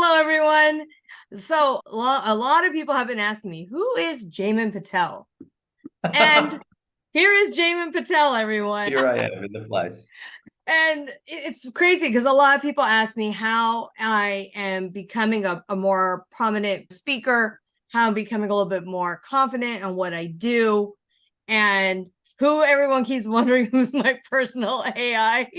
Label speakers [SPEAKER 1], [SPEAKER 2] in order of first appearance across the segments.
[SPEAKER 1] Hello, everyone. So, a lot of people have been asking me, who is Jaymin Patel? And here is Jaymin Patel, everyone.
[SPEAKER 2] Here I am in the flesh.
[SPEAKER 1] And it's crazy because a lot of people ask me how I am becoming a more prominent speaker, how I'm becoming a little bit more confident on what I do, and who everyone keeps wondering who's my personal AI.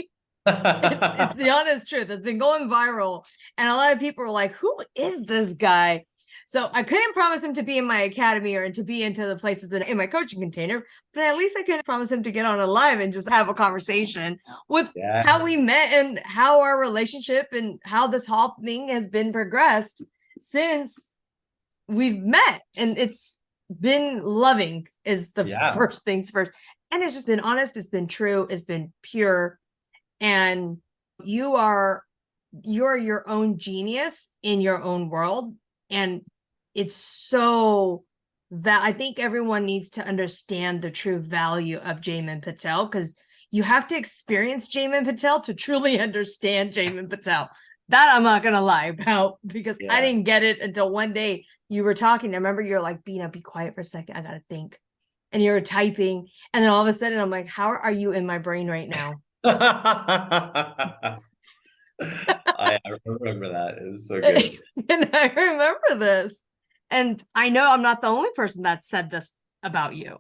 [SPEAKER 1] It's the honest truth. It's been going viral, and a lot of people are like, "Who is this guy?" So I couldn't promise him to be in my academy or to be into the places that in my coaching container, but at least I could promise him to get on a live and just have a conversation with how we
[SPEAKER 2] Yes.
[SPEAKER 1] met and how our relationship and how this whole thing has been progressed since we've met. And it's been loving is the
[SPEAKER 2] Yeah.
[SPEAKER 1] first things first. And it's just been honest, it's been true, it's been pure, and you're your own genius in your own world. And it's so that I think everyone needs to understand the true value of Jaymin Patel, because you have to experience Jaymin Patel to truly understand Jaymin Patel. That I'm not gonna lie about, because I
[SPEAKER 2] Yeah.
[SPEAKER 1] didn't get it until one day you were talking. I remember you're like, Bina, be quiet for a second, I gotta think. And you're typing, and then all of a sudden I'm like, how are you in my brain right now?
[SPEAKER 2] I remember that. It was so good.
[SPEAKER 1] And I remember this. And I know I'm not the only person that said this about you.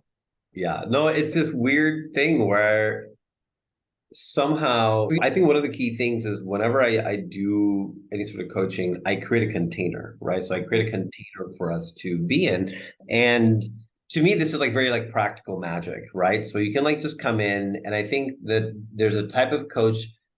[SPEAKER 2] Yeah. No, it's this weird thing where somehow I think one of the key things is whenever I do any sort of coaching, I create a container, right? So I create a container for us to be in. And to me, this is like very like practical magic, right? So you can like just come in, and I think that there's a type of coach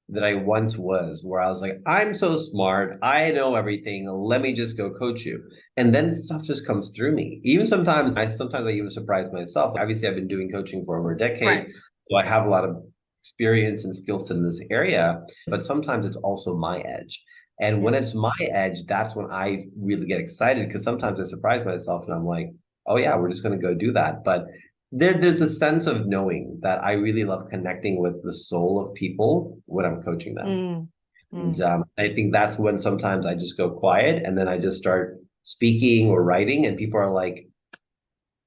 [SPEAKER 2] that I once was where I was like, I'm so smart, I know everything, let me just go coach you. And then stuff just comes through me. Even sometimes I even surprise myself. Obviously, I've been doing coaching for over a decade.
[SPEAKER 1] Right.
[SPEAKER 2] So I have a lot of experience and skill set in this area, but sometimes it's also my edge. And when
[SPEAKER 1] Yeah.
[SPEAKER 2] it's my edge, that's when I really get excited, because sometimes I surprise myself and I'm like, oh yeah, we're just going to go do that. But there's a sense of knowing that I really love connecting with the soul of people when I'm coaching them.
[SPEAKER 1] Mm,
[SPEAKER 2] And
[SPEAKER 1] mm.
[SPEAKER 2] I think that's when sometimes I just go quiet and then I just start speaking or writing, and people are like,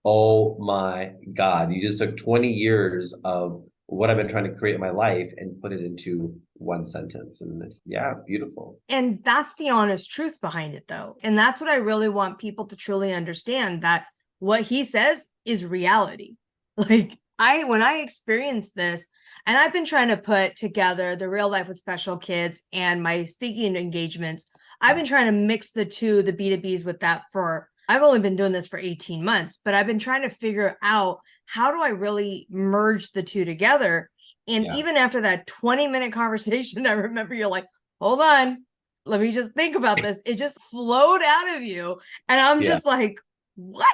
[SPEAKER 2] oh my God, you just took 20 years of what I've been trying to create in my life and put it into one sentence. And it's, yeah, beautiful.
[SPEAKER 1] And that's the honest truth behind it, though. And that's what I really want people to truly understand, that what he says is reality. Like, when I experienced this, and I've been trying to put together the real life with special kids and my speaking engagements, I've been trying to mix the two, the B2Bs with that for, I've only been doing this for 18 months, but I've been trying to figure out how do I really merge the two together. And
[SPEAKER 2] Yeah.
[SPEAKER 1] even after that 20-minute conversation, I remember you're like, hold on, let me just think about this. It just flowed out of you. And I'm
[SPEAKER 2] Yeah.
[SPEAKER 1] just like, what?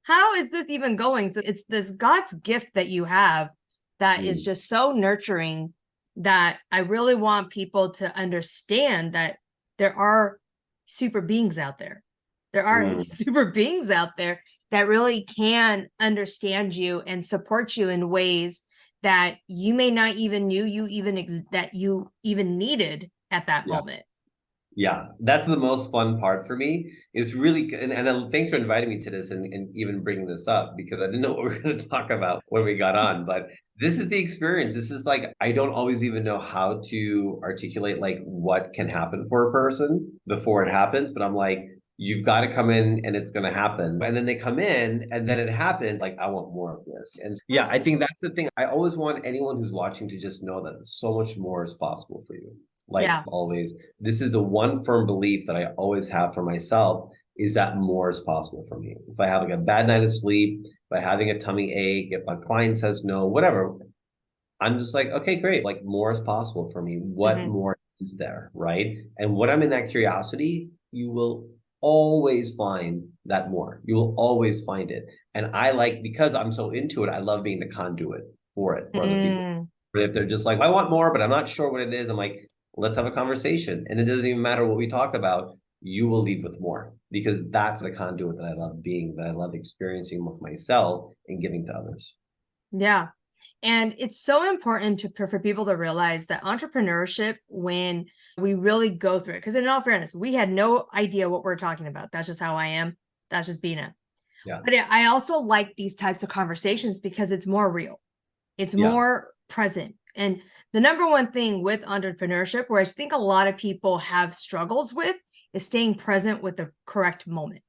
[SPEAKER 1] How is this even going? So it's this God's gift that you have that is
[SPEAKER 2] Mm.
[SPEAKER 1] just so nurturing, that I really want people to understand that there are super beings out there. There are
[SPEAKER 2] Mm.
[SPEAKER 1] super beings out there that really can understand you and support you in ways that you may not even knew you even that you even needed at that
[SPEAKER 2] Yeah.
[SPEAKER 1] moment.
[SPEAKER 2] Yeah, that's the most fun part for me. It's really, and thanks for inviting me to this and even bringing this up, because I didn't know what we were going to talk about when we got on. But this is the experience. This is like, I don't always even know how to articulate like what can happen for a person before it happens. But I'm like, you've got to come in and it's going to happen. And then they come in and then it happens. Like, I want more of this. And yeah, I think that's the thing. I always want anyone who's watching to just know that so much more is possible for you. Like
[SPEAKER 1] Yeah.
[SPEAKER 2] always, this is the one firm belief that I always have for myself, is that more is possible for me. If I have like a bad night of sleep, if I'm having a tummy ache, if my client says no, whatever, I'm just like, okay, great. Like more is possible for me. What
[SPEAKER 1] Mm-hmm.
[SPEAKER 2] more is there? Right. And when I'm in that curiosity, you will always find that more. You will always find it. And I like, because I'm so into it, I love being the conduit for it for other people.
[SPEAKER 1] Mm.
[SPEAKER 2] But if they're just like, I want more, but I'm not sure what it is, I'm like, let's have a conversation. And it doesn't even matter what we talk about, you will leave with more, because that's the conduit that I love being, that I love experiencing with myself and giving to others.
[SPEAKER 1] Yeah. And it's so important for people to realize that entrepreneurship, when we really go through it, because in all fairness, we had no idea what we're talking about. That's just how I am. That's just Bina.
[SPEAKER 2] Yeah.
[SPEAKER 1] But I also like these types of conversations because it's more real. It's
[SPEAKER 2] Yeah.
[SPEAKER 1] more present. And the number one thing with entrepreneurship, where I think a lot of people have struggles with, is staying present with the correct moment.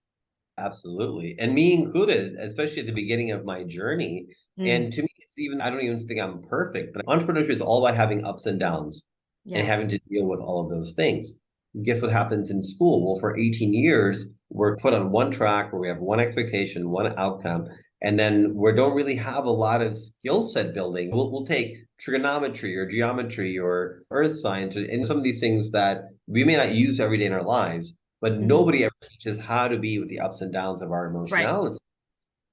[SPEAKER 2] Absolutely. And me included, especially at the beginning of my journey.
[SPEAKER 1] Mm,
[SPEAKER 2] And to me, it's even, I don't even think I'm perfect, but entrepreneurship is all about having ups and downs and
[SPEAKER 1] yeah.
[SPEAKER 2] having to deal with all of those things. Guess what happens in school? Well, for 18 years, we're put on one track where we have one expectation, one outcome, and then we don't really have a lot of skill set building. We'll take trigonometry or geometry or earth science and some of these things that we may not use every day in our lives, but
[SPEAKER 1] Mhm.
[SPEAKER 2] nobody ever teaches how to be with the ups and downs of our
[SPEAKER 1] Right.
[SPEAKER 2] emotionality.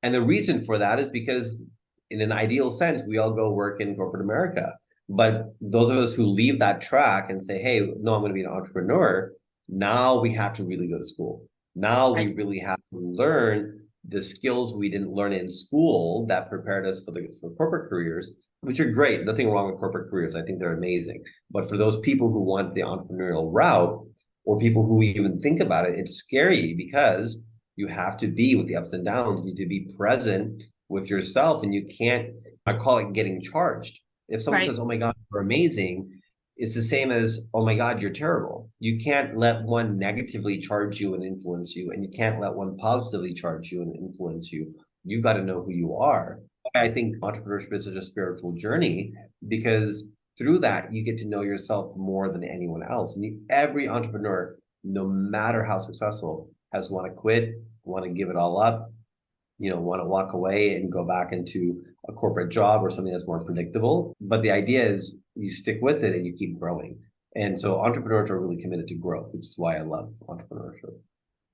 [SPEAKER 2] And the reason for that is because, in an ideal sense, we all go work in corporate America. But those of us who leave that track and say, hey, no, I'm going to be an entrepreneur, now we have to really go to school. Now we
[SPEAKER 1] Right.
[SPEAKER 2] really have to learn the skills we didn't learn in school that prepared us for corporate careers, which are great. Nothing wrong with corporate careers. I think they're amazing. But for those people who want the entrepreneurial route, or people who even think about it, it's scary because you have to be with the ups and downs. You need to be present with yourself, and you can't. I call it getting charged. If someone
[SPEAKER 1] Right.
[SPEAKER 2] says, "Oh my God, you're amazing," it's the same as, "Oh my God, you're terrible." You can't let one negatively charge you and influence you, and you can't let one positively charge you and influence you. You got to know who you are. I think entrepreneurship is such a spiritual journey because through that you get to know yourself more than anyone else. And every entrepreneur, no matter how successful, has want to quit, want to give it all up, want to walk away and go back into a corporate job or something that's more predictable. But the idea is you stick with it and you keep growing. And so entrepreneurs are really committed to growth, which is why I love entrepreneurship.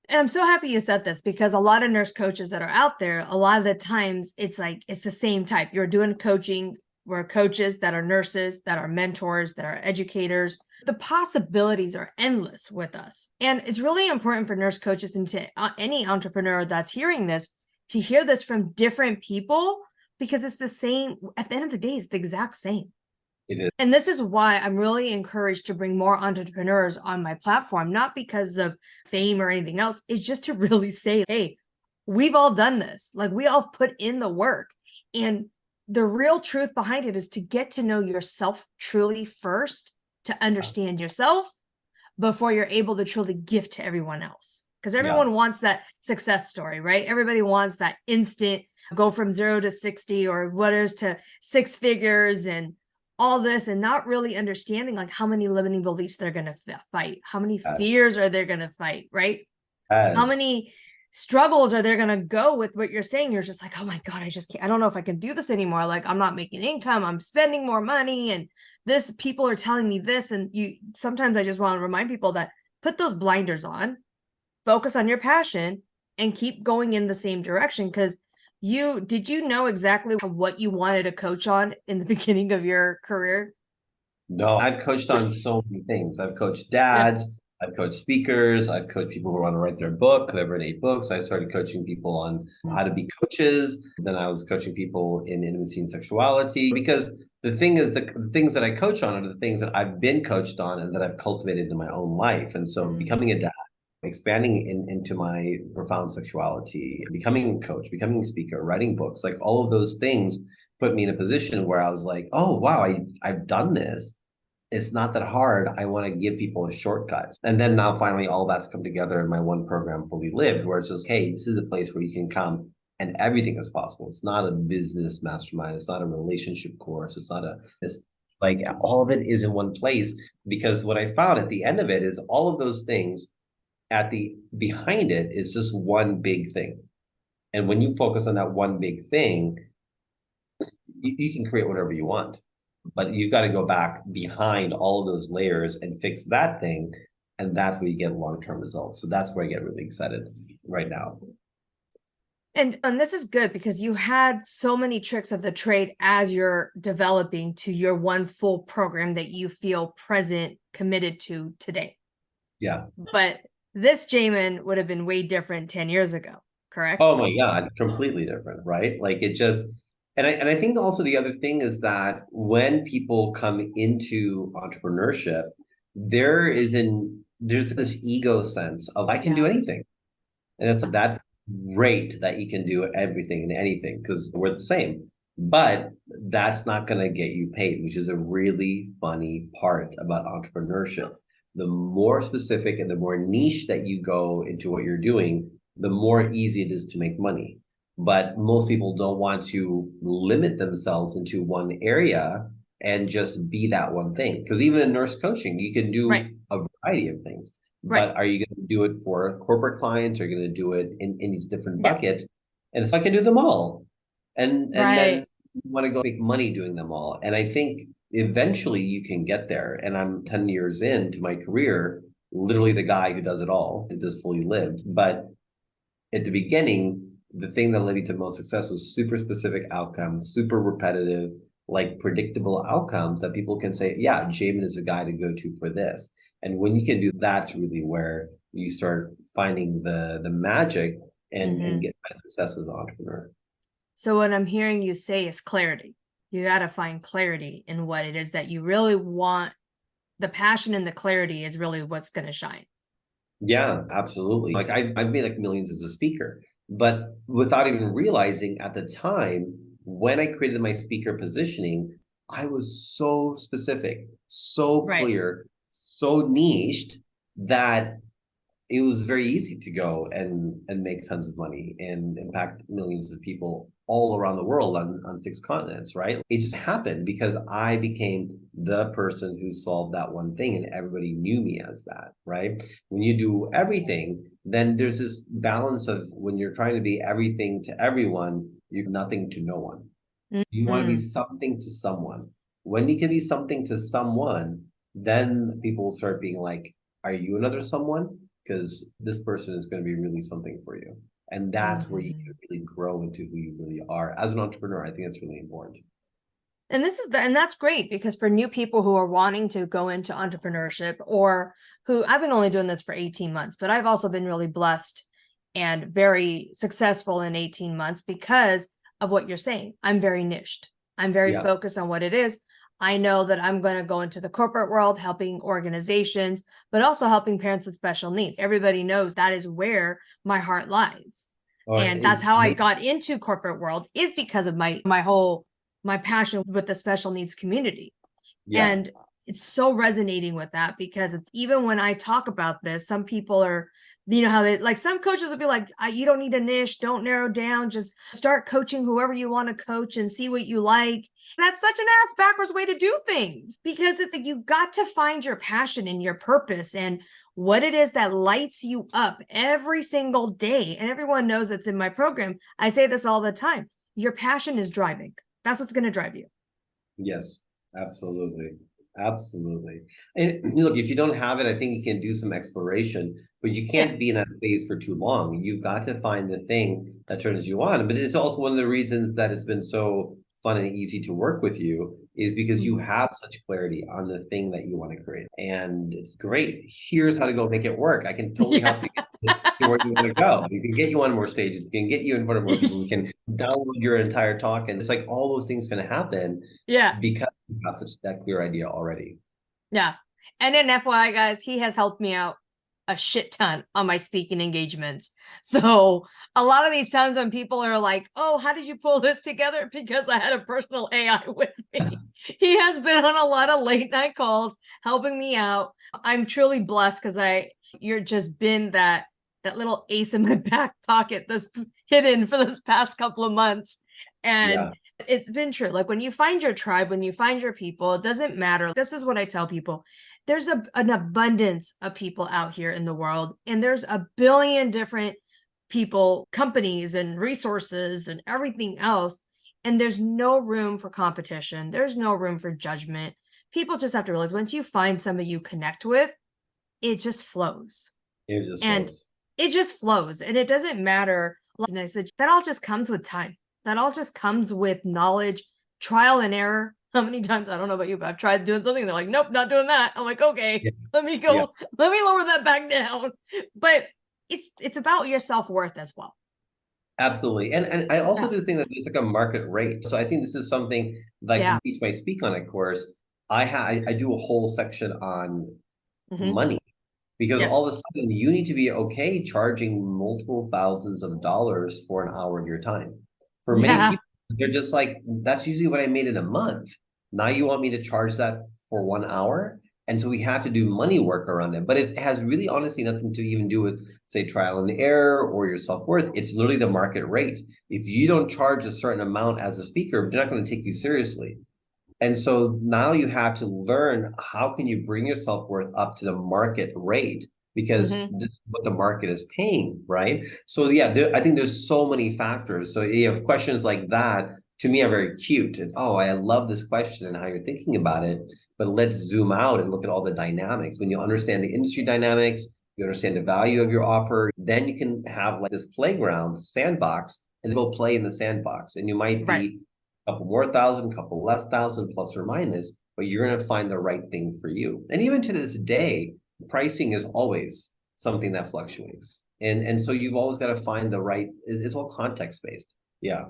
[SPEAKER 1] And I'm so happy you said this, because a lot of nurse coaches that are out there, a lot of the times it's like it's the same type. You're doing coaching, we're coaches that are nurses, that are mentors, that are educators. The possibilities are endless with us. And it's really important for nurse coaches and to any entrepreneur that's hearing this to hear this from different people, because it's the same. At the end of the day, it's the exact same.
[SPEAKER 2] It is.
[SPEAKER 1] And this is why I'm really encouraged to bring more entrepreneurs on my platform, not because of fame or anything else. It's just to really say, hey, we've all done this. Like, we all put in the work. And the real truth behind it is to get to know yourself truly first, to understand yourself before you're able to truly give to everyone else. Because
[SPEAKER 2] Yeah.
[SPEAKER 1] everyone wants that success story, right? Everybody wants that instant go from 0 to 60 or what is to six figures and all this, and not really understanding like how many limiting beliefs they're going to fight, how many
[SPEAKER 2] Yes.
[SPEAKER 1] fears are they going to fight, right? How
[SPEAKER 2] Yes.
[SPEAKER 1] many struggles are they going to go with what you're saying? You're just like, oh my God, I just can't, I don't know if I can do this anymore. Like, I'm not making income, I'm spending more money, and this, people are telling me this. And sometimes I just want to remind people that put those blinders on, focus on your passion, and keep going in the same direction. Because did you know exactly what you wanted to coach on in the beginning of your career?
[SPEAKER 2] No, I've coached on so many things. I've coached
[SPEAKER 1] Yeah.
[SPEAKER 2] dads, I've coached speakers, I've coached people who want to write their book. I've written 8 books. I started coaching people on how to be coaches. Then I was coaching people in intimacy and sexuality. Because the thing is, the things that I coach on are the things that I've been coached on and that I've cultivated in my own life. And so
[SPEAKER 1] Mm.
[SPEAKER 2] becoming a dad, expanding into my profound sexuality, becoming a coach, becoming a speaker, writing books, like all of those things put me in a position where I was like, oh wow, I've done this. It's not that hard. I want to give people a shortcut. And then now finally all that's come together in my one program, Fully Lived, where it's just, hey, this is a place where you can come and everything is possible. It's not a business mastermind. It's not a relationship course. It's like all of it is in one place. Because what I found at the end of it is all of those things at the behind it is just one big thing. And when you focus on that one big thing, you can create whatever you want, but you've got to go back behind all of those layers and fix that thing. And that's where you get long-term results. So that's where I get really excited right now.
[SPEAKER 1] And this is good because you had so many tricks of the trade as you're developing to your one full program that you feel present, committed to today.
[SPEAKER 2] Yeah.
[SPEAKER 1] But this Jaymin would have been way different 10 years ago, correct?
[SPEAKER 2] Oh my God, completely different, right? Like it just, And I think also the other thing is that when people come into entrepreneurship, there's this ego sense of I can do
[SPEAKER 1] Yeah.
[SPEAKER 2] anything. And that's great that you can do everything and anything because we're the same. But that's not going to get you paid, which is a really funny part about entrepreneurship. The more specific and the more niche that you go into what you're doing, the more easy it is to make money. But most people don't want to limit themselves into one area and just be that one thing. Because even in nurse coaching, you can
[SPEAKER 1] Right.
[SPEAKER 2] do a variety of things.
[SPEAKER 1] Right.
[SPEAKER 2] But are you going to do it for corporate clients? Are you going to do it in these different
[SPEAKER 1] Yeah.
[SPEAKER 2] buckets? And it's like I can do them all. And then
[SPEAKER 1] Right.
[SPEAKER 2] you want to go make money doing them all. And I think eventually you can get there. And I'm 10 years into my career, literally the guy who does it all and just fully lived. But at the beginning, the thing that led me to most success was super specific outcomes, super repetitive, like predictable outcomes that people can say, yeah, Jaymin is a guy to go to for this. And when you can do that's really where you start finding the magic and
[SPEAKER 1] Hmm.
[SPEAKER 2] get success as an entrepreneur.
[SPEAKER 1] So what I'm hearing you say is clarity. You got to find clarity in what it is that you really want. The passion and the clarity is really what's going to shine.
[SPEAKER 2] Yeah, absolutely. Like I've made like millions as a speaker, but without even realizing at the time when I created my speaker positioning, I was so specific, so
[SPEAKER 1] Right.
[SPEAKER 2] clear, so niched that it was very easy to go and make tons of money and impact millions of people all around the world on 6 continents, right? It just happened because I became the person who solved that one thing and everybody knew me as that, right? When you do everything, then there's this balance of when you're trying to be everything to everyone, you're nothing to no one. You want to be
[SPEAKER 1] Mm-hmm.
[SPEAKER 2] something to someone. When you can be something to someone, then people will start being like, are you another someone? Because this person is going to be really something for you. And that's where you
[SPEAKER 1] Mm-hmm.
[SPEAKER 2] can really grow into who you really are. As an entrepreneur, I think that's really important.
[SPEAKER 1] And that's great because for new people who are wanting to go into entrepreneurship or who I've been only doing this for 18 months, but I've also been really blessed and very successful in 18 months because of what you're saying. I'm very niched. I'm very
[SPEAKER 2] Yeah.
[SPEAKER 1] focused on what it is. I know that I'm going to go into the corporate world, helping organizations, but also helping parents with special needs. Everybody knows that is where my heart lies.
[SPEAKER 2] Or
[SPEAKER 1] And that's
[SPEAKER 2] is
[SPEAKER 1] how I got into corporate world is because of my passion with the special needs community.
[SPEAKER 2] yeah.
[SPEAKER 1] And it's so resonating with that because it's even when I talk about this, some people are, you know, how they like some coaches will be like, you don't need a niche, don't narrow down, just start coaching whoever you want to coach and see what you like. That's such an ass backwards way to do things because it's like you got to find your passion and your purpose and what it is that lights you up every single day. And everyone knows that's in my program. I say this all the time. Your passion is driving. That's what's going to drive you.
[SPEAKER 2] Yes, absolutely. Absolutely. And look, if you don't have it, I think you can do some exploration, but you
[SPEAKER 1] Yeah.
[SPEAKER 2] can't be in that phase for too long. You've got to find the thing that turns you on. But it's also one of the reasons that it's been so fun and easy to work with you is because you
[SPEAKER 1] Mhm.
[SPEAKER 2] have such clarity on the thing that you want to create. And it's great. Here's how to go make it work. I can totally help
[SPEAKER 1] Yeah.
[SPEAKER 2] you get to where you want to go. We can get you on more stages. We can get you in front of more people. We can download your entire talk. And it's like all those things going to happen
[SPEAKER 1] Yeah.
[SPEAKER 2] because you have such that clear idea already.
[SPEAKER 1] Yeah. And then FYI, guys, he has helped me out a shit ton on my speaking engagements. So a lot of these times when people are like, oh, how did you pull this together? Because I had a personal AI with me. He has been on a lot of late night calls helping me out. I'm truly blessed because you're just been that little ace in my back pocket that's hidden for this past couple of months. And
[SPEAKER 2] Yeah.
[SPEAKER 1] it's been true. Like when you find your tribe, when you find your people, it doesn't matter. This is what I tell people. There's an abundance of people out here in the world, and there's a billion different people, companies, and resources, and everything else. And there's no room for competition. There's no room for judgment. People just have to realize once you find somebody you connect with, it just flows.
[SPEAKER 2] It just
[SPEAKER 1] And
[SPEAKER 2] flows.
[SPEAKER 1] it just flows. And it doesn't matter. And I said, that all just comes with time. That all just comes with knowledge, trial and error. How many times, I don't know about you, but I've tried doing something. They're like, nope, not doing that. I'm like, okay,
[SPEAKER 2] Yeah.
[SPEAKER 1] let me
[SPEAKER 2] Yeah.
[SPEAKER 1] go, let me lower that back down. But it's about your self-worth as well.
[SPEAKER 2] Absolutely. And I also
[SPEAKER 1] Yeah.
[SPEAKER 2] do think that there's like a market rate. So I think this is something like
[SPEAKER 1] Yeah.
[SPEAKER 2] each my Speak On It course, I do a whole section on
[SPEAKER 1] Hmm.
[SPEAKER 2] money because all
[SPEAKER 1] Yes.
[SPEAKER 2] of a sudden you need to be okay charging multiple thousands of dollars for an hour of your time. For many
[SPEAKER 1] Yeah.
[SPEAKER 2] people, they're just like, that's usually what I made in a month. Now you want me to charge that for 1 hour? And so we have to do money work around it. But it has really honestly nothing to even do with, say, trial and error or your self-worth. It's literally the market rate. If you don't charge a certain amount as a speaker, they're not going to take you seriously. And so now you have to learn how can you bring your self-worth up to the market rate because
[SPEAKER 1] Hmm.
[SPEAKER 2] this is what the market is paying, right? So yeah, I think there's so many factors. So you have questions like that to me are very cute. It's, oh, I love this question and how you're thinking about it, but let's zoom out and look at all the dynamics. When you understand the industry dynamics, you understand the value of your offer, then you can have like this playground sandbox and go play in the sandbox. And you might
[SPEAKER 1] Right.
[SPEAKER 2] be couple more thousand, couple less thousand, plus or minus, but you're going to find the right thing for you. And even to this day, pricing is always something that fluctuates. And so you've always got to find the right, it's all context based. Yeah.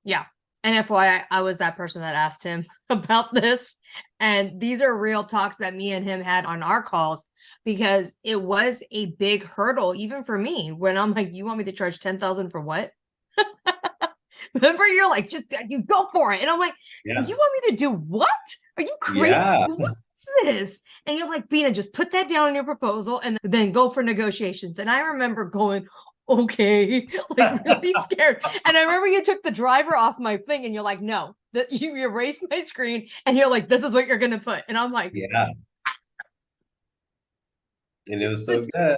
[SPEAKER 1] Yeah. And FYI, I was that person that asked him about this. And these are real talks that me and him had on our calls because it was a big hurdle, even for me, when I'm like, you want me to charge 10,000 for what? Remember, you're like, just you go for it. And I'm like,
[SPEAKER 2] Yeah.
[SPEAKER 1] you want me to do what? Are you crazy?
[SPEAKER 2] Yeah.
[SPEAKER 1] What's this? And you're like, Bina, just put that down in your proposal and then go for negotiations. And I remember going, okay, like really scared. And I remember you took the driver off my thing and you're like, no, that you erased my screen and you're like, this is what you're gonna put. And I'm like,
[SPEAKER 2] Yeah. And it was
[SPEAKER 1] so
[SPEAKER 2] so good.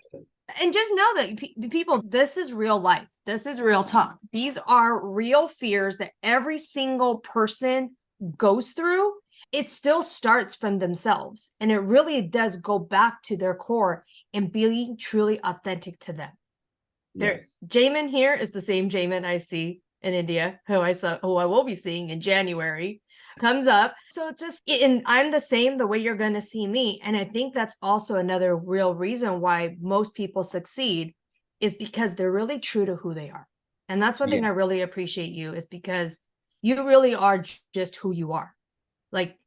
[SPEAKER 1] and just know that people, this is real life. This is real talk. These are real fears that every single person goes through. It still starts from themselves. And it really does go back to their core and being truly authentic to them. There,
[SPEAKER 2] Yes.
[SPEAKER 1] Jaymin here is the same Jaymin I see in India, who I will be seeing in January, comes up. So it's just, and I'm the same the way you're going to see me. And I think that's also another real reason why most people succeed is because they're really true to who they are. And that's one
[SPEAKER 2] Yeah.
[SPEAKER 1] thing I really appreciate you is because you really are just who you are. Like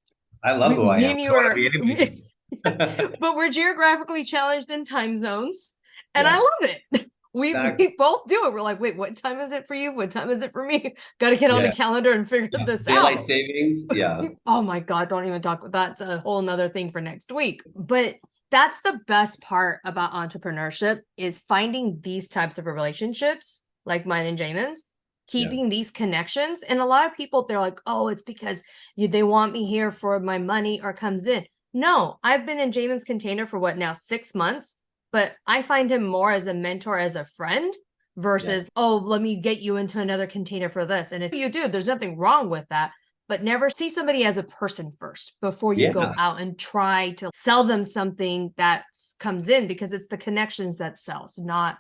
[SPEAKER 2] I love who I
[SPEAKER 1] me
[SPEAKER 2] am.
[SPEAKER 1] and
[SPEAKER 2] I
[SPEAKER 1] you
[SPEAKER 2] don't want to
[SPEAKER 1] are,
[SPEAKER 2] be anybody.
[SPEAKER 1] but we're geographically challenged in time zones, and I
[SPEAKER 2] Yeah.
[SPEAKER 1] love it.
[SPEAKER 2] Exactly.
[SPEAKER 1] We both do it. We're like, wait, what time is it for you? What time is it for me? Got to get on the
[SPEAKER 2] Yeah.
[SPEAKER 1] calendar and figure
[SPEAKER 2] Yeah.
[SPEAKER 1] this
[SPEAKER 2] Daylight
[SPEAKER 1] out.
[SPEAKER 2] savings. Yeah.
[SPEAKER 1] Oh my God, don't even talk. That's a whole nother thing for next week. But that's the best part about entrepreneurship is finding these types of relationships like mine and Jamin's,
[SPEAKER 2] Yeah.
[SPEAKER 1] keeping these connections. And a lot of people, they're like, oh, it's because they want me here for my money or comes in. No, I've been in Jamin's container for what now, 6 months, but I find him more as a mentor, as a friend
[SPEAKER 2] Yeah.
[SPEAKER 1] versus, oh, let me get you into another container for this. And if you do, there's nothing wrong with that, but never see somebody as a person first before you go
[SPEAKER 2] Yeah.
[SPEAKER 1] out and try to sell them something that comes in, because it's the connections that sells, not,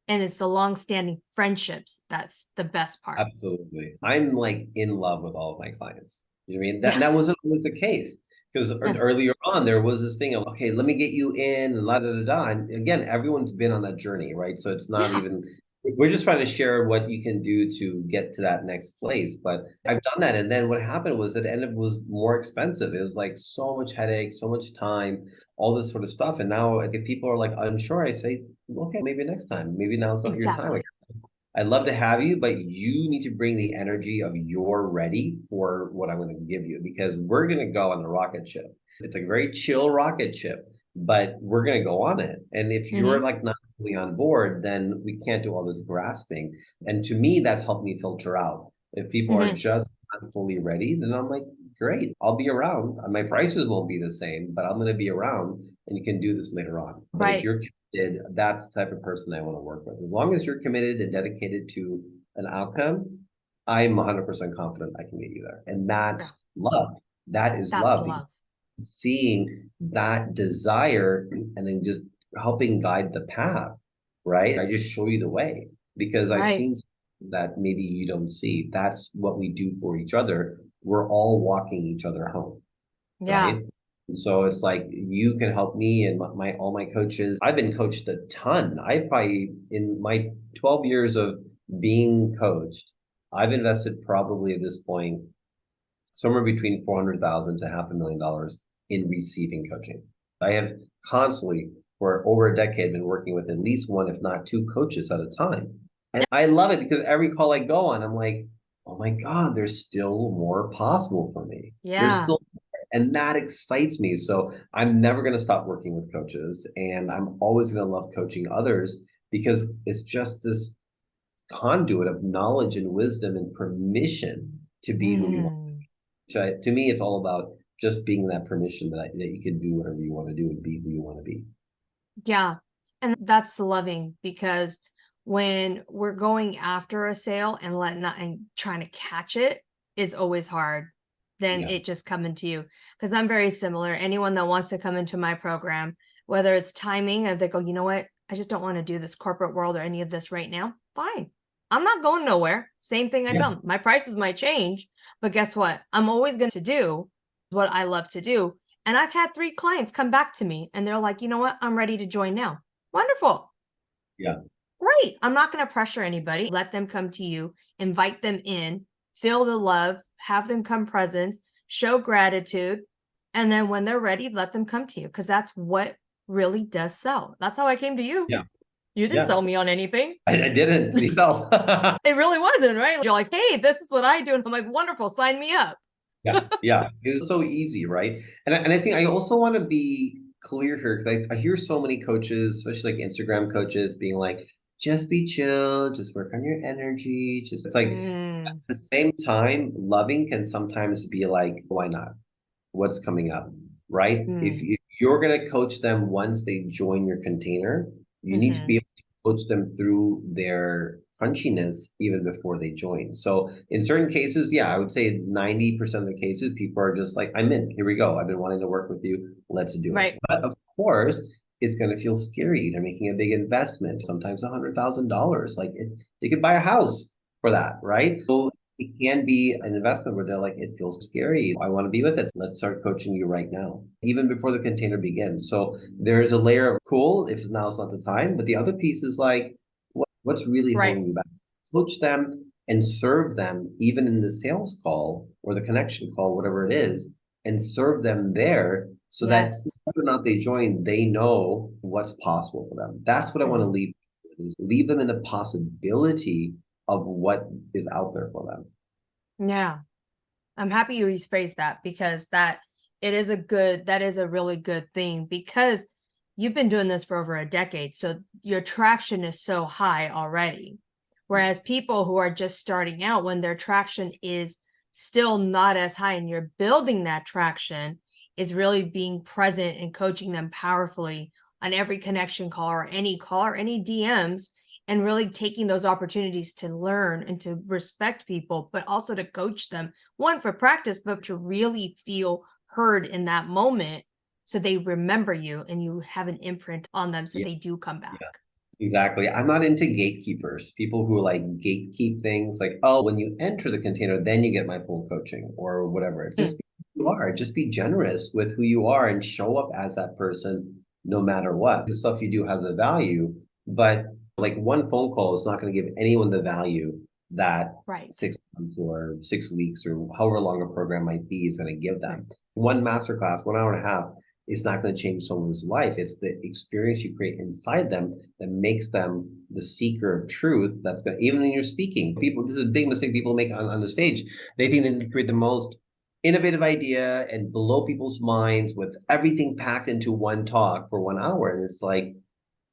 [SPEAKER 1] and it's the long-standing friendships that's the best part.
[SPEAKER 2] Absolutely. I'm like in love with all of my clients. You know what I mean?
[SPEAKER 1] Yeah.
[SPEAKER 2] That wasn't always the case because
[SPEAKER 1] Yeah.
[SPEAKER 2] earlier on there was this thing of, okay, let me get you in and la da da da. And again, everyone's been on that journey, right? So it's not
[SPEAKER 1] Yeah.
[SPEAKER 2] even, we're just trying to share what you can do to get to that next place. But I've done that. And then what happened was it ended up was more expensive. It was like so much headache, so much time, all this sort of stuff. And now if people are like unsure, I say, okay, maybe next time. Maybe now's not your time.
[SPEAKER 1] Exactly.
[SPEAKER 2] I'd love to have you, but you need to bring the energy of you're ready for what I'm going to give you because we're going to go on the rocket ship. It's a very chill rocket ship, but we're going to go on it. And if you're
[SPEAKER 1] Mm-hmm.
[SPEAKER 2] like not fully on board, then we can't do all this grasping. And to me, that's helped me filter out. If people are
[SPEAKER 1] Mm-hmm.
[SPEAKER 2] just not fully ready, then I'm like, great, I'll be around. My prices won't be the same, but I'm going to be around and you can do this later on. But if
[SPEAKER 1] Right.
[SPEAKER 2] you're that's the type of person I want to work with. As long as you're committed and dedicated to an outcome, I'm 100% confident I can get you there. And
[SPEAKER 1] Yeah.
[SPEAKER 2] that's love. That is
[SPEAKER 1] That's
[SPEAKER 2] love.
[SPEAKER 1] love.
[SPEAKER 2] Seeing that desire and then just helping guide the path, right? I just show you the way because I've
[SPEAKER 1] Right.
[SPEAKER 2] seen that maybe you don't see. That's what we do for each other. We're all walking each other home,
[SPEAKER 1] Yeah.
[SPEAKER 2] right? And so it's like you can help me and my all my coaches. I've been coached a ton. I've probably in my 12 years of being coached, I've invested probably at this point somewhere between 400,000 to $500,000 in receiving coaching. I have constantly, for over a decade, been working with at least one, if not two coaches at a time. And I love it because every call I go on, I'm like, oh my God, there's still more possible for me. There's
[SPEAKER 1] Yeah.
[SPEAKER 2] still, and that excites me. So I'm never going to stop working with coaches, and I'm always going to love coaching others because it's just this conduit of knowledge and wisdom and permission to be who you want.
[SPEAKER 1] Hmm.
[SPEAKER 2] To me, it's all about just being that permission that you can do whatever you want to do and be who you want to be.
[SPEAKER 1] Yeah. And that's loving because when we're going after a sale and letting not and trying to catch it is always hard than
[SPEAKER 2] Yeah.
[SPEAKER 1] it just coming to you. Because I'm very similar. Anyone that wants to come into my program, whether it's timing, if they go, you know what, I just don't want to do this corporate world or any of this right now, fine. I'm not going nowhere. Same thing I
[SPEAKER 2] Yeah.
[SPEAKER 1] tell them. My prices might change, but guess what? I'm always going to do what I love to do. And I've had 3 clients come back to me and they're like, you know what? I'm ready to join now. Wonderful.
[SPEAKER 2] Yeah.
[SPEAKER 1] Great. I'm not going to pressure anybody. Let them come to you, invite them in, feel the love, have them come present, show gratitude. And then when they're ready, let them come to you because that's what really does sell. That's how I came to you.
[SPEAKER 2] Yeah.
[SPEAKER 1] You didn't
[SPEAKER 2] Yeah.
[SPEAKER 1] sell me on anything.
[SPEAKER 2] I didn't myself.
[SPEAKER 1] It really wasn't, right? You're like, hey, this is what I do. And I'm like, wonderful, sign me up.
[SPEAKER 2] Yeah. Yeah. It's so easy, right? And I think I also want to be clear here because I hear so many coaches, especially like Instagram coaches, being like, just be chill, just work on your energy. Just it's like at
[SPEAKER 1] Mm,
[SPEAKER 2] the same time, loving can sometimes be like, why not? What's coming up, right?
[SPEAKER 1] mm,
[SPEAKER 2] If you're going to coach them once they join your container, you need to be
[SPEAKER 1] mm-hmm.
[SPEAKER 2] able to coach them through their crunchiness even before they join. So in certain cases, yeah, I would say 90% of the cases, people are just like, I'm in, here we go. I've been wanting to work with you. Let's do it.
[SPEAKER 1] Right.
[SPEAKER 2] But of course, it's going to feel scary. They're making a big investment, sometimes $100,000. Like they could buy a house for that, right? So it can be an investment where they're like, it feels scary. I want to be with it. Let's start coaching you right now, even before the container begins. So there is a layer of cool, if now is not the time. But the other piece is like, what's really
[SPEAKER 1] Right.
[SPEAKER 2] holding you back? Coach them and serve them, even in the sales call or the connection call, whatever it is, and serve them there so that
[SPEAKER 1] Yes.
[SPEAKER 2] whether or not they join, they know what's possible for them. That's what I want to
[SPEAKER 1] Mhm.
[SPEAKER 2] leave with, is leave them in the possibility of what is out there for them.
[SPEAKER 1] Yeah. I'm happy you rephrased that because that is a really good thing because you've been doing this for over a decade. So your traction is so high already. Whereas people who are just starting out, when their traction is still not as high and you're building that traction, is really being present and coaching them powerfully on every connection call or any DMs and really taking those opportunities to learn and to respect people, but also to coach them, one for practice, but to really feel heard in that moment so they remember you and you have an imprint on them so
[SPEAKER 2] Yeah,
[SPEAKER 1] they do come back.
[SPEAKER 2] yeah, exactly. I'm not into gatekeepers, people who like gatekeep things like, oh, when you enter the container, then you get my full coaching or whatever. It's
[SPEAKER 1] Mm,
[SPEAKER 2] just be who you are, just be generous with who you are and show up as that person no matter what. The stuff you do has a value, but like one phone call is not going to give anyone the value that
[SPEAKER 1] right,
[SPEAKER 2] 6 months or 6 weeks or however long a program might be is going to give
[SPEAKER 1] right.
[SPEAKER 2] them. One masterclass, 1 hour and a half, is not going to change someone's life. It's the experience you create inside them that makes them the seeker of truth. That's going even in your speaking. People, this is a big mistake people make on the stage. They think they can create the most innovative idea and blow people's minds with everything packed into one talk for 1 hour. And it's like,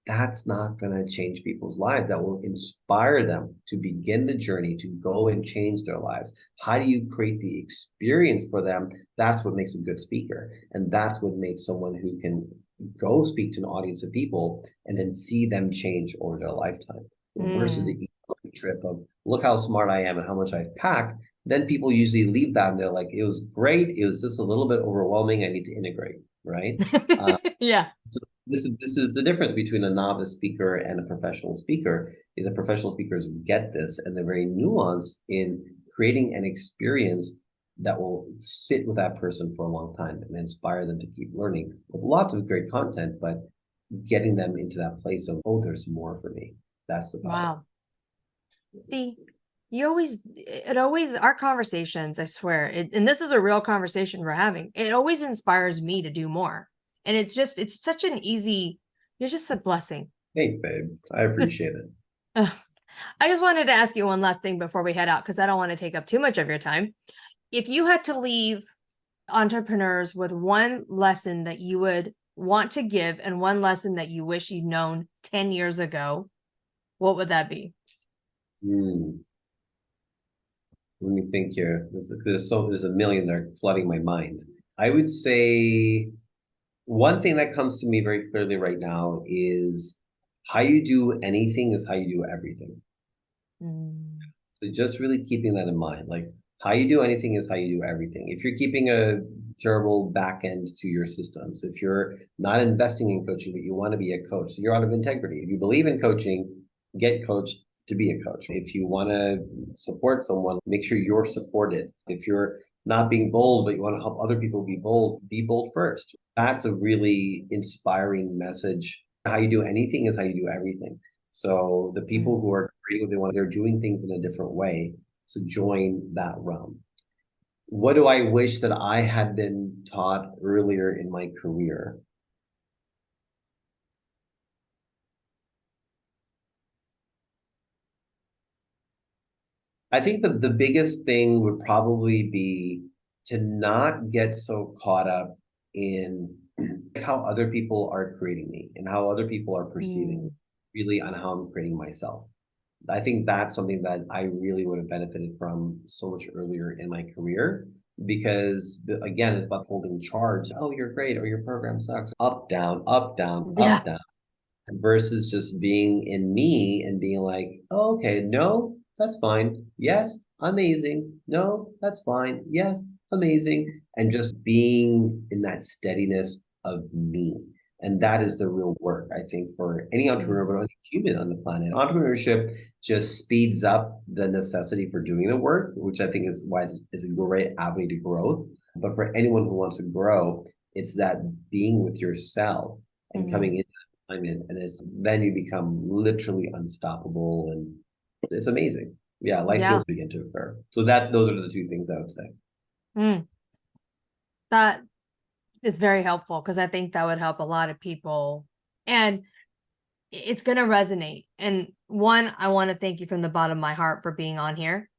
[SPEAKER 2] that's not going to change people's lives. That will inspire them to begin the journey to go and change their lives. How do you create the experience for them? That's what makes a good speaker. And that's what makes someone who can go speak to an audience of people and then see them change over their lifetime versus the
[SPEAKER 1] Mm.
[SPEAKER 2] ego trip of, look how smart I am and how much I've packed. Then people usually leave that and they're like, it was great. It was just a little bit overwhelming. I need to integrate, right?
[SPEAKER 1] Yeah.
[SPEAKER 2] This is the difference between a novice speaker and a professional speaker. Is that professional speakers get this and they're very nuanced in creating an experience that will sit with that person for a long time and inspire them to keep learning with lots of great content, but getting them into that place of, oh, there's more for me. That's the power.
[SPEAKER 1] Wow. See, it always, our conversations, I swear, and this is a real conversation we're having. It always inspires me to do more. And it's such an easy, you're just a blessing.
[SPEAKER 2] Thanks, babe. I appreciate it.
[SPEAKER 1] Ugh. I just wanted to ask you one last thing before we head out, because I don't want to take up too much of your time. If you had to leave entrepreneurs with one lesson that you would want to give and one lesson that you wish you'd known 10 years ago, what would that be?
[SPEAKER 2] Hmm. Let me think here. There's a million that are flooding my mind. I would say one thing that comes to me very clearly right now is how you do anything is how you do everything.
[SPEAKER 1] Mm,
[SPEAKER 2] So just really keeping that in mind. Like how you do anything is how you do everything. If you're keeping a terrible back end to your systems, if you're not investing in coaching, but you want to be a coach, you're out of integrity. If you believe in coaching, get coached to be a coach. If you want to support someone, make sure you're supported. If you're not being bold, but you want to help other people be bold first. That's a really inspiring message. How you do anything is how you do everything. So the people
[SPEAKER 1] mm.
[SPEAKER 2] who are creative, they're doing things in a different way. So join that realm. What do I wish that I had been taught earlier in my career? I think the biggest thing would probably be to not get so caught up in how other people are creating me and how other people are perceiving me,
[SPEAKER 1] Mm,
[SPEAKER 2] really on how I'm creating myself. I think that's something that I really would have benefited from so much earlier in my career because again, it's about holding charge. Oh, you're great, or your program sucks. Up, down, up, down,
[SPEAKER 1] yeah,
[SPEAKER 2] up, down versus just being in me and being like, oh, okay, no, that's fine. Yes, amazing. No, that's fine. Yes, amazing. And just being in that steadiness of me. And that is the real work, I think, for any entrepreneur,
[SPEAKER 1] mm,
[SPEAKER 2] but any human on the planet. Entrepreneurship just speeds up the necessity for doing the work, which I think is why is a great avenue to growth. But for anyone who wants to grow, it's that being with yourself and coming
[SPEAKER 1] mm.
[SPEAKER 2] in and it's then you become literally unstoppable and it's amazing. Yeah, life
[SPEAKER 1] Yeah.
[SPEAKER 2] feels begin to occur. So that those are the two things I would say.
[SPEAKER 1] Mm. That is very helpful because I think that would help a lot of people. And it's going to resonate. And one, I want to thank you from the bottom of my heart for being on here.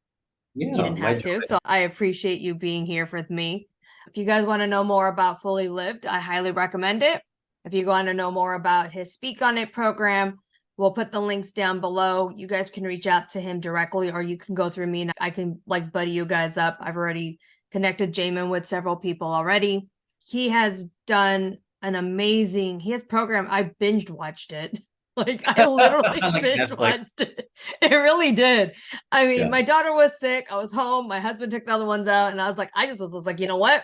[SPEAKER 1] You
[SPEAKER 2] Yeah,
[SPEAKER 1] didn't
[SPEAKER 2] my
[SPEAKER 1] have
[SPEAKER 2] joy.
[SPEAKER 1] to. So I appreciate you being here with me. If you guys want to know more about Fully Lived, I highly recommend it. If you want to know more about his Speak on It program, we'll put the links down below. You guys can reach out to him directly, or you can go through me and I can like buddy you guys up. I've already connected Jaymin with several people already. He has done an amazing, he has program. I binged watched it. Like I literally
[SPEAKER 2] Like
[SPEAKER 1] binge
[SPEAKER 2] Netflix.
[SPEAKER 1] watched it. It really did. I mean,
[SPEAKER 2] Yeah.
[SPEAKER 1] my daughter was sick. I was home. My husband took the other ones out, and I was like, I was like, you know what?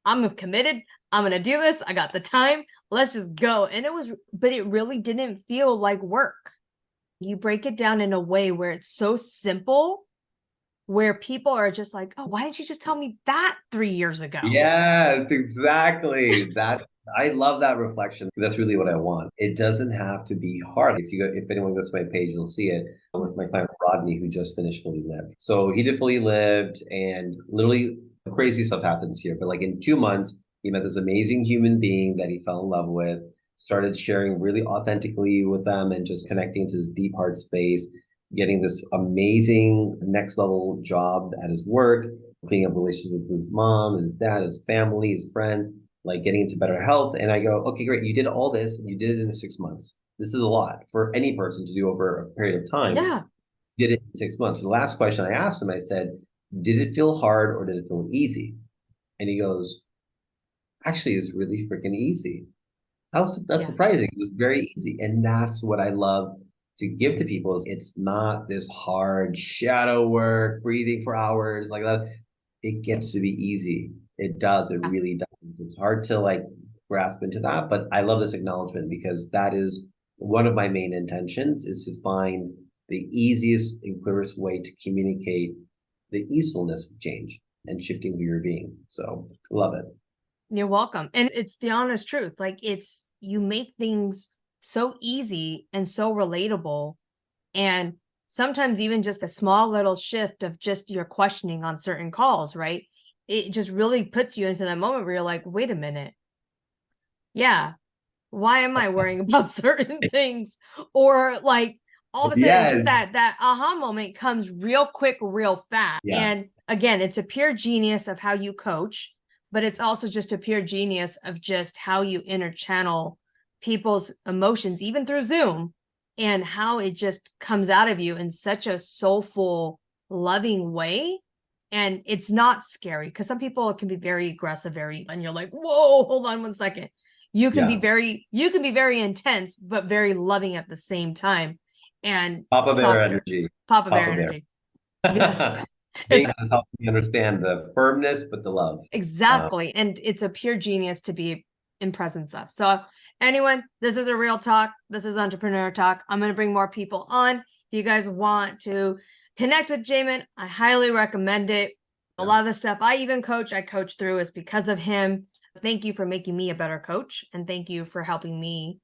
[SPEAKER 1] I'm committed. I'm gonna do this. I got the time. Let's just go. And it was, but it really didn't feel like work. You break it down in a way where it's so simple, where people are just like, oh, why didn't you just tell me that 3 years ago?
[SPEAKER 2] Yes, exactly. That I love that reflection. That's really what I want. It doesn't have to be hard. If anyone goes to my page, you'll see it with my client Rodney, who just finished Fully Lived. So he did Fully Lived, and literally crazy stuff happens here. But like in 2 months, he met this amazing human being that he fell in love with. Started sharing really authentically with them and just connecting to his deep heart space, getting this amazing next level job at his work, cleaning up relationships with his mom and his dad, his family, his friends, like getting into better health. And I go, okay, great. You did all this and you did it in 6 months. This is a lot for any person to do over a period of time.
[SPEAKER 1] Yeah.
[SPEAKER 2] Did it in 6 months. The last question I asked him, I said, did it feel hard or did it feel easy? And he goes, actually, it's really freaking easy. That's
[SPEAKER 1] Yeah.
[SPEAKER 2] surprising. It was very easy. And that's what I love to give to people is it's not this hard shadow work, breathing for hours like that. It gets to be easy. It does. It really does. It's hard to like grasp into that, but I love this acknowledgement because that is one of my main intentions is to find the easiest and clearest way to communicate the easefulness of change and shifting who you're being. So love it.
[SPEAKER 1] You're welcome. And it's the honest truth. Like it's, you make things so easy and so relatable. And sometimes even just a small little shift of just your questioning on certain calls, right? It just really puts you into that moment where you're like, wait a minute. Yeah, why am I worrying about certain things? Or like all of a sudden it's
[SPEAKER 2] Yeah,
[SPEAKER 1] just that aha moment comes real quick, real fast.
[SPEAKER 2] yeah.
[SPEAKER 1] And again, it's a pure genius of how you coach, but it's also just a pure genius of just how you interchannel people's emotions, even through Zoom, and how it just comes out of you in such a soulful, loving way. And it's not scary because some people can be very aggressive, and you're like, whoa, hold on 1 second. You can be
[SPEAKER 2] Yeah.
[SPEAKER 1] very intense, but very loving at the same time, and
[SPEAKER 2] Papa Bear
[SPEAKER 1] softer.
[SPEAKER 2] energy.
[SPEAKER 1] Papa Bear
[SPEAKER 2] Papa Bear.
[SPEAKER 1] energy. Yes.
[SPEAKER 2] Being
[SPEAKER 1] It's
[SPEAKER 2] helping me understand the firmness, but the love.
[SPEAKER 1] exactly. And it's a pure genius to be in presence of. So anyone, this is a real talk. This is entrepreneur talk. I'm going to bring more people on. If you guys want to connect with Jaymin, I highly recommend it. A lot of the stuff I coach through is because of him. Thank you for making me a better coach. And thank you for helping me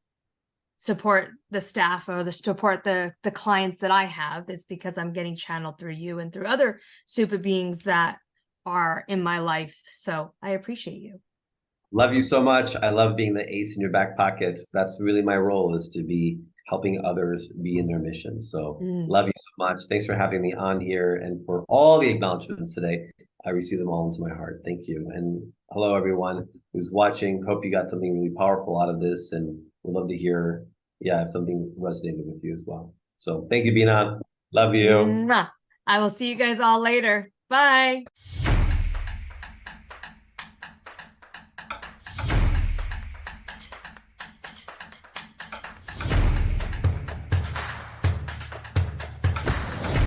[SPEAKER 1] support the staff or support the clients that I have. It's because I'm getting channeled through you and through other super beings that are in my life. So I appreciate you.
[SPEAKER 2] Love you so much. I love being the ace in your back pocket. That's really my role, is to be helping others be in their mission. So love you so much. Thanks for having me on here and for all the acknowledgments today. I receive them all into my heart. Thank you. And hello, everyone who's watching. Hope you got something really powerful out of this, and we'd love to hear, if something resonated with you as well. So thank you, Bina. Love you.
[SPEAKER 1] I will see you guys all later. Bye.